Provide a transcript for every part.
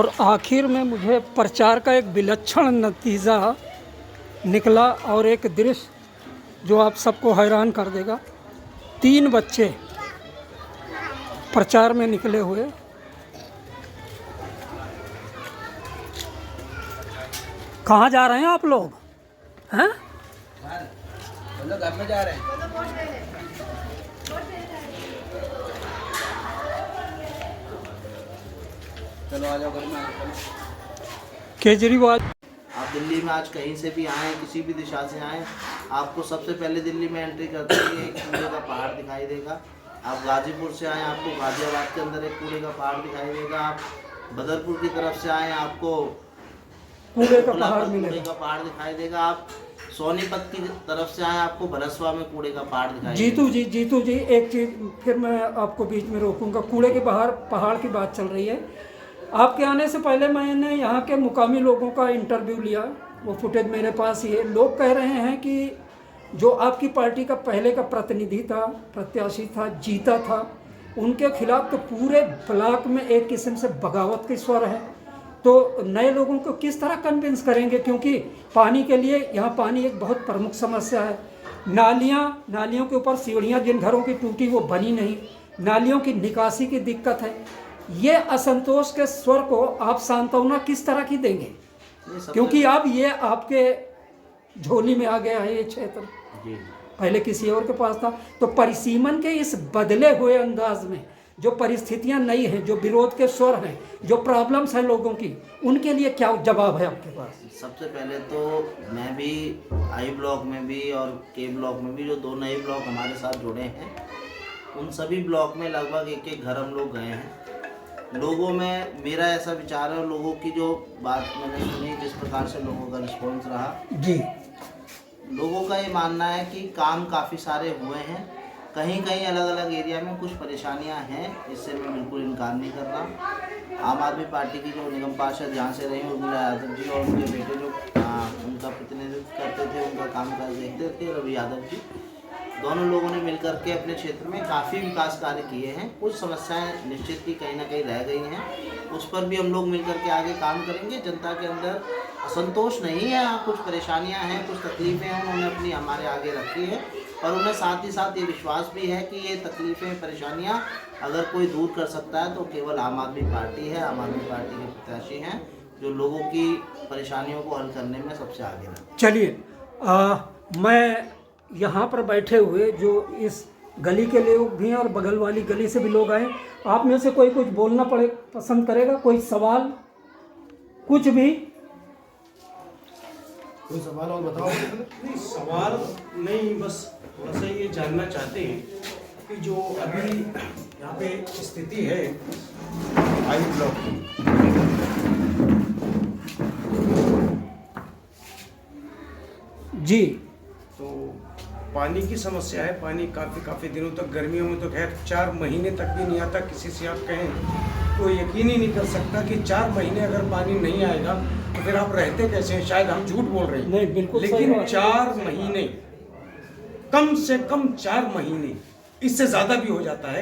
और आखिर में मुझे प्रचार का एक विलक्षण नतीजा निकला और एक दृश्य जो आप सबको हैरान कर देगा। 3 बच्चे प्रचार में निकले हुए। कहाँ जा रहे हैं आप लोग? हैं? घर में जा रहे हैं। चलो आ जाओ घर में। केजरीवाल, आप दिल्ली में आज कहीं से भी आए, किसी भी दिशा से आए, आपको सबसे पहले दिल्ली में एंट्री करते ही एक कूड़े का पहाड़ दिखाई देगा। आप गाजीपुर से आए, आपको गाजियाबाद के अंदर एक कूड़े का पहाड़ दिखाई देगा। आप बदरपुर की तरफ से आए, आपको कूड़े का पहाड़ मिलेगा। कूड़े का पहाड़ दिखाई देगा। आप सोनीपत की तरफ से आए, आपको भरसवा में कूड़े का पहाड़ दिखाई देगा। जीतू जी एक चीज़ फिर मैं आपको बीच में रोकूंगा। कूड़े के पहाड़ की बात चल रही है। आपके आने से पहले मैंने यहाँ के मुकामी लोगों का इंटरव्यू लिया, वो फुटेज मेरे पास ही है। लोग कह रहे हैं कि जो आपकी पार्टी का पहले का प्रतिनिधि था, प्रत्याशी था, जीता था, उनके खिलाफ तो पूरे ब्लॉक में एक किस्म से बगावत के स्वर है। तो नए लोगों को किस तरह कन्विंस करेंगे? क्योंकि पानी के लिए यहाँ पानी एक बहुत प्रमुख समस्या है। नालियों के ऊपर सीढ़ियाँ जिन घरों की टूटी वो बनी नहीं, नालियों की निकासी की दिक्कत है। ये असंतोष के स्वर को आप सांत्वना किस तरह की देंगे? क्योंकि अब ये आपके झोली में आ गया है ये क्षेत्र, पहले किसी और के पास था। तो परिसीमन के इस बदले हुए अंदाज में जो परिस्थितियां नई हैं, जो विरोध के स्वर हैं, जो प्रॉब्लम्स हैं लोगों की, उनके लिए क्या जवाब है आपके पास? सबसे पहले तो मैं भी आई ब्लॉक में भी और के ब्लॉक में भी, जो 2 नए ब्लॉक हमारे साथ जुड़े हैं, उन सभी ब्लॉक में लगभग एक घर हम लोग गए हैं। लोगों में मेरा ऐसा विचार है, लोगों की जो बात मैंने सुनी, जिस प्रकार से लोगों का रिस्पॉन्स रहा जी, लोगों का ये मानना है कि काम काफ़ी सारे हुए हैं। कहीं कहीं अलग अलग एरिया में कुछ परेशानियां हैं, इससे मैं बिल्कुल इनकार नहीं कर रहा। आम आदमी पार्टी की जो निगम पार्षद यहाँ से रही उर्मिला यादव जी, और उनके बेटे जो उनका प्रतिनिधित्व करते थे, उनका काम काज देखते थे, रवि यादव जी, दोनों लोगों ने मिलकर के अपने क्षेत्र में काफ़ी विकास कार्य किए हैं। कुछ समस्याएं निश्चित ही कहीं ना कहीं रह गई हैं, उस पर भी हम लोग मिलकर के आगे काम करेंगे। जनता के अंदर असंतोष नहीं है, कुछ परेशानियां हैं, कुछ तकलीफ़ें हैं, उन्होंने अपनी हमारे आगे रखी है, और उन्हें साथ ही साथ ये विश्वास भी है कि ये तकलीफ़ें, परेशानियां अगर कोई दूर कर सकता है तो केवल आम आदमी पार्टी है। आम आदमी पार्टी के प्रत्याशी हैं जो लोगों की परेशानियों को हल करने में सबसे आगे है। चलिए, मैं यहाँ पर बैठे हुए जो इस गली के लोग भी हैं और बगल वाली गली से भी लोग आए, आप में से कोई कुछ बोलना पसंद करेगा? कोई सवाल, कुछ भी? कोई सवाल और बताओ। नहीं, सवाल नहीं, बस थोड़ा सा ये जानना चाहते हैं कि जो अभी यहाँ पे स्थिति है आई ब्लॉक की, जी, तो पानी की समस्या है। पानी काफ़ी दिनों तक, गर्मियों में तो खैर 4 महीने तक भी नहीं आता। किसी से आप कहें तो यकीन ही नहीं कर सकता कि 4 महीने अगर पानी नहीं आएगा तो फिर आप रहते कैसे हैं? शायद हम झूठ बोल रहे हैं, नहीं, बिल्कुल सही लेकिन बात। 4 महीने, कम से कम 4 महीने, इससे ज़्यादा भी हो जाता है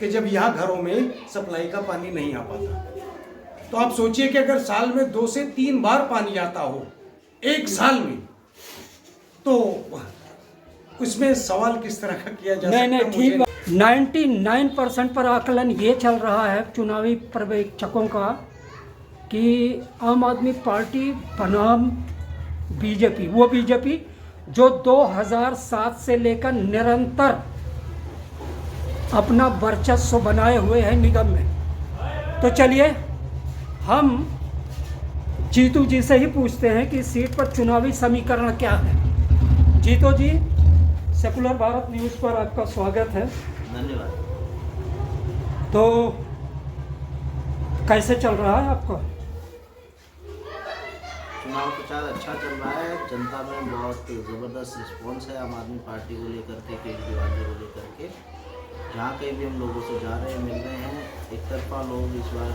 कि जब यहाँ घरों में सप्लाई का पानी नहीं आ पाता। तो आप सोचिए कि अगर साल में 2 से 3 बार पानी आता हो एक साल में, तो उसमें सवाल किस तरह का किया जा सकता है? नहीं, ठीक बात। 99% पर आकलन ये चल रहा है चुनावी पर्यवेक्षकों का कि आम आदमी पार्टी बनाम बीजेपी, वो बीजेपी जो 2007 से लेकर निरंतर अपना वर्चस्व बनाए हुए है निगम में। तो चलिए हम जीतू जी से ही पूछते हैं कि सीट पर चुनावी समीकरण क्या है। जीतू जी, सेकुलर भारत न्यूज़ पर आपका स्वागत है। धन्यवाद। तो कैसे चल रहा है आपका चुनाव प्रचार? अच्छा चल रहा है। जनता में बहुत ज़बरदस्त रिस्पॉन्स है आम आदमी पार्टी को लेकर के, केजरीवाल जी को लेकर के। जहाँ कहीं भी हम लोगों से जा रहे हैं, मिल रहे हैं, एक तरफा लोग इस बार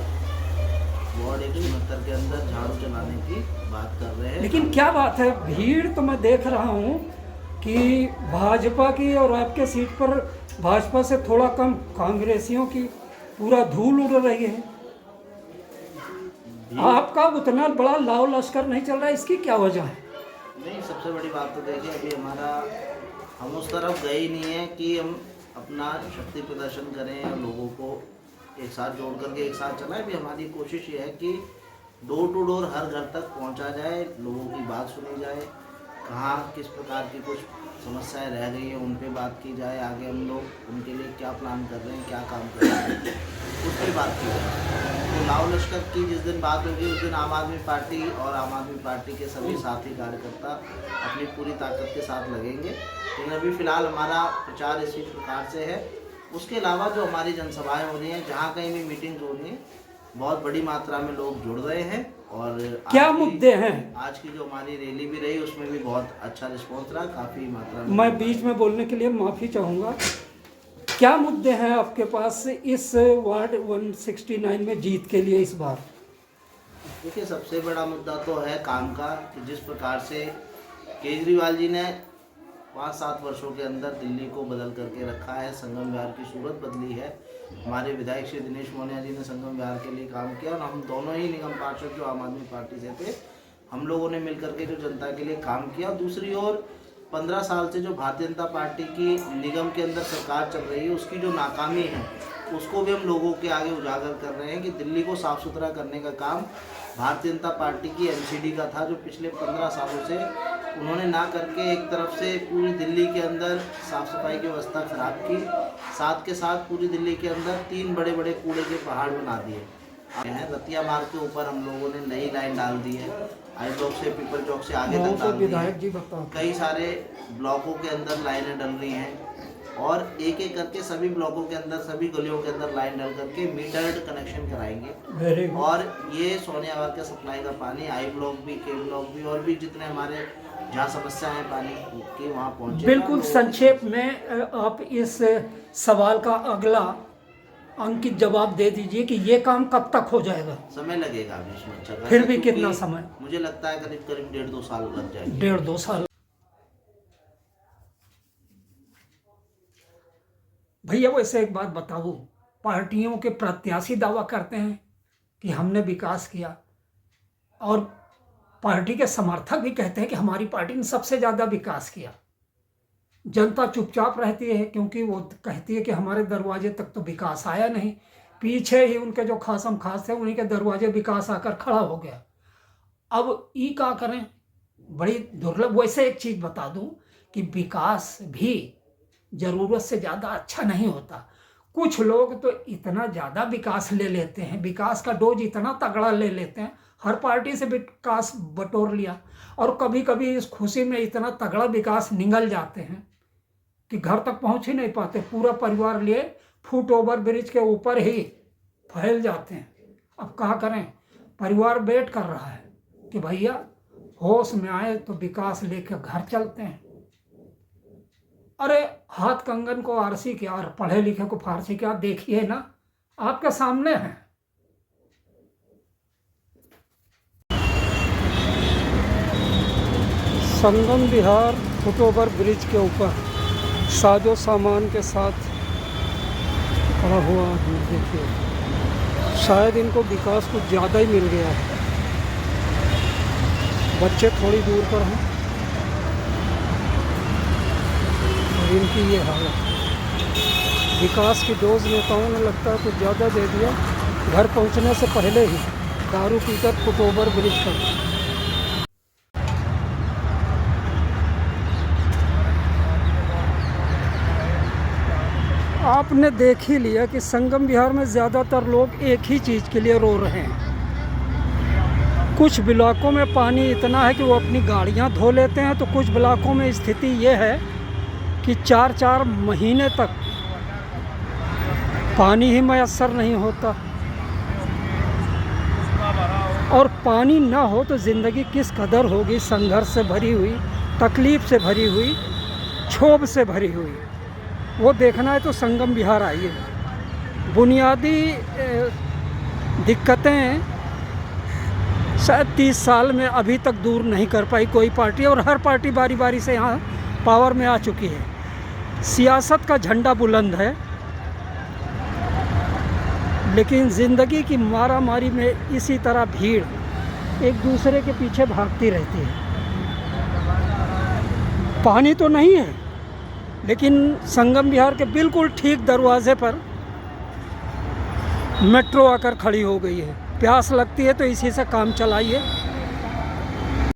वार्ड 169 के अंदर झाड़ू चलाने की बात कर रहे हैं। लेकिन क्या बात है, भीड़ तो मैं देख रहा हूँ कि भाजपा की और आपके सीट पर भाजपा से थोड़ा कम कांग्रेसियों की पूरा धूल उड़ रही है। आपका उतना बड़ा लाव लश्कर नहीं चल रहा है, इसकी क्या वजह है? नहीं, सबसे बड़ी बात तो देखिए, अभी हम उस तरफ गए ही नहीं है कि हम अपना शक्ति प्रदर्शन करें और लोगों को एक साथ जोड़ करके एक साथ चलाएं। भी हमारी कोशिश ये है कि डोर टू डोर हर घर तक पहुंचा जाए, लोगों की बात सुनी जाए, कहाँ किस प्रकार की कुछ समस्याएं रह गई हैं उन पे बात की जाए, आगे हम लोग उनके लिए क्या प्लान कर रहे हैं, क्या काम कर रहे हैं, उस पर बात की जाए। तो लाव लश्कर की जिस दिन बात होगी उस दिन आम आदमी पार्टी और आम आदमी पार्टी के सभी साथी कार्यकर्ता अपनी पूरी ताकत के साथ लगेंगे। लेकिन अभी फ़िलहाल हमारा प्रचार इसी प्रकार से है। उसके अलावा जो हमारी जनसभाएं हो रही हैं, जहाँ कहीं भी मीटिंग्स हो रही हैं, बहुत बड़ी मात्रा में लोग जुड़ रहे हैं। और क्या मुद्दे हैं? आज की जो हमारी रैली भी रही उसमें भी बहुत अच्छा रिस्पॉन्स रहा, काफ़ी मात्रा में। मैं बीच में बोलने के लिए माफ़ी चाहूँगा। क्या मुद्दे हैं आपके पास इस वार्ड 169 में जीत के लिए इस बार? देखिए, सबसे बड़ा मुद्दा तो है काम का, कि जिस प्रकार से केजरीवाल जी ने 5-7 वर्षों के अंदर दिल्ली को बदल करके रखा है, संगम विहार की सूरत बदली है। हमारे विधायक श्री दिनेश मोनिया जी ने संगम विहार के लिए काम किया और हम दोनों ही निगम पार्षद जो आम आदमी पार्टी से थे, हम लोगों ने मिलकर के जो जनता के लिए काम किया। दूसरी ओर 15 साल से जो भारतीय जनता पार्टी की निगम के अंदर सरकार चल रही है, उसकी जो नाकामी है उसको भी हम लोगों के आगे उजागर कर रहे हैं कि दिल्ली को साफ़ सुथरा करने का काम भारतीय जनता पार्टी की एमसीडी का था, जो पिछले 15 सालों से उन्होंने ना करके एक तरफ से पूरी दिल्ली के अंदर साफ़ सफाई की व्यवस्था खराब की, साथ के साथ पूरी दिल्ली के अंदर 3 बड़े बड़े कूड़े के पहाड़ बना दिए हैं। रतिया मार्ग के ऊपर हम लोगों ने नई लाइन डाल दी है, आई ब्लॉक से पीपल चौक से आगे तक डाल दी विधायक जी है। बताओ। कई सारे ब्लॉकों के अंदर लाइनें डल रही हैं और एक एक करके सभी ब्लॉकों के अंदर, सभी गलियों के अंदर लाइन डल करके मीटर्ड कनेक्शन कराएंगे। Very good. और ये सोनियावार के सप्लाई का पानी आई ब्लॉक भी, के ब्लॉक भी और भी जितने हमारे जहाँ समस्या है पानी की वहाँ पहुँचे। बिल्कुल संक्षेप में आप इस सवाल का अगला अंकित जवाब दे दीजिए कि ये काम कब तक हो जाएगा? समय लगेगा अभी इसमें अच्छा, फिर भी कितना समय? मुझे लगता है करीब 1.5-2 साल लग जाएंगे। 1.5-2 साल। भैया वैसे एक बात बताओ, पार्टियों के प्रत्याशी दावा करते हैं कि हमने विकास किया और पार्टी के समर्थक भी कहते हैं कि हमारी पार्टी ने सबसे ज़्यादा विकास किया। जनता चुपचाप रहती है क्योंकि वो कहती है कि हमारे दरवाजे तक तो विकास आया नहीं, पीछे ही उनके जो खासम खास थे उन्हीं के दरवाजे विकास आकर खड़ा हो गया। अब ये क्या करें, बड़ी दुर्लभ। वैसे एक चीज़ बता दूं कि विकास भी ज़रूरत से ज़्यादा अच्छा नहीं होता। कुछ लोग तो इतना ज़्यादा विकास ले लेते हैं, विकास का डोज इतना तगड़ा ले लेते हैं, हर पार्टी से विकास बटोर लिया, और कभी कभी इस खुशी में इतना तगड़ा विकास निगल जाते हैं कि घर तक पहुंच ही नहीं पाते। पूरा परिवार लिए फुट ओवर ब्रिज के ऊपर ही फैल जाते हैं। अब क्या करें, परिवार वेट कर रहा है कि भैया होश में आए तो विकास लेकर घर चलते हैं। अरे हाथ कंगन को आरसी क्या और पढ़े लिखे को फारसी क्या, देखिए ना आपके सामने है। संगम विहार फुट ओवर ब्रिज के ऊपर साजो सामान के साथ खड़ा हुआ आदमी, देखिए शायद इनको विकास कुछ ज़्यादा ही मिल गया है। बच्चे थोड़ी दूर पर हैं और इनकी ये हालत। विकास की डोज नेताओं ने लगता है कुछ ज़्यादा दे दिया, घर पहुंचने से पहले ही दारू पीकर फुट ओवर ब्रिज पर। आपने देख ही लिया कि संगम विहार में ज़्यादातर लोग एक ही चीज़ के लिए रो रहे हैं। कुछ ब्लॉकों में पानी इतना है कि वो अपनी गाड़ियां धो लेते हैं, तो कुछ ब्लॉकों में स्थिति ये है कि 4-4 महीने तक पानी ही मैसर नहीं होता। और पानी ना हो तो ज़िंदगी किस कदर होगी, संघर्ष से भरी हुई, तकलीफ़ से भरी हुई, क्षोभ से भरी हुई। वो देखना है तो संगम विहार आइए। बुनियादी दिक्कतें शायद 30 साल में अभी तक दूर नहीं कर पाई कोई पार्टी, और हर पार्टी बारी बारी से यहाँ पावर में आ चुकी है। सियासत का झंडा बुलंद है, लेकिन ज़िंदगी की मारामारी में इसी तरह भीड़ एक दूसरे के पीछे भागती रहती है। पानी तो नहीं है, लेकिन संगम विहार के बिल्कुल ठीक दरवाजे पर मेट्रो आकर खड़ी हो गई है। प्यास लगती है तो इसी से काम चलाइए।